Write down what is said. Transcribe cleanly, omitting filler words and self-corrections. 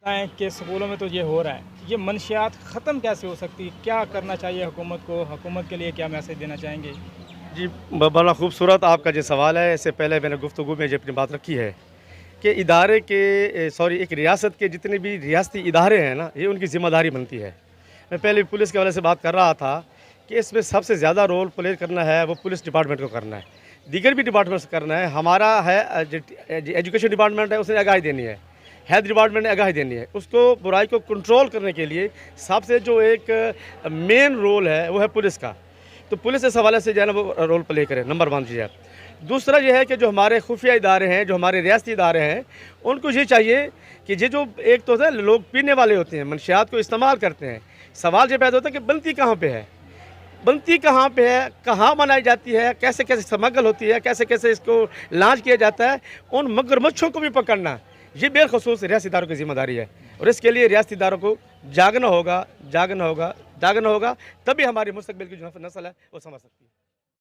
बताएं कि स्कूलों में तो ये हो रहा है, ये मनशियात ख़त्म कैसे हो सकती है? क्या करना चाहिए हुकूमत को? हुकूमत के लिए क्या मैसेज देना चाहेंगे? जी, बड़ा खूबसूरत आपका जो सवाल है। इससे पहले मैंने गुफ्तगू में जो अपनी बात रखी है कि इदारे के सॉरी एक रियासत के जितने भी रियासती इदारे हैं ना, ये उनकी ज़िम्मेदारी बनती है। मैं पहले पुलिस के हवाले से बात कर रहा था कि इसमें सबसे ज़्यादा रोल प्ले करना है वो पुलिस डिपार्टमेंट को करना है, दीगर भी डिपार्टमेंट्स को करना है। हमारा है जो एजुकेशन डिपार्टमेंट है, उसने आगाही देनी है, हेल्थ डिपार्टमेंट ने आगाही देनी है। उसको बुराई को कंट्रोल करने के लिए सबसे जो एक मेन रोल है वो है पुलिस का। तो पुलिस इस हवाले से जो है ना वो रोल प्ले करे, नंबर 1 चीज़ है। दूसरा ये है कि जो हमारे खुफिया इदारे हैं, जो हमारे रियासती इदारे हैं, उनको ये चाहिए कि ये जो एक तो है लोग पीने वाले होते हैं, मनशियात को इस्तेमाल करते हैं, सवाल ये पैदा होता है कि बनती कहाँ पे है, बनती कहाँ पे है, कहाँ बनाई जाती है, कैसे कैसे स्मगल होती है, कैसे कैसे इसको लॉन्च किया जाता है, उन मगरमच्छों को भी पकड़ना, ये बेखसूस रियासती इदारों की ज़िम्मेदारी है। और इसके लिए रियासती इदारों को जागना होगा, जागना होगा, जागना होगा, तभी हमारी मुस्तकबिल की जो नस्ल है वो समझ सकती है।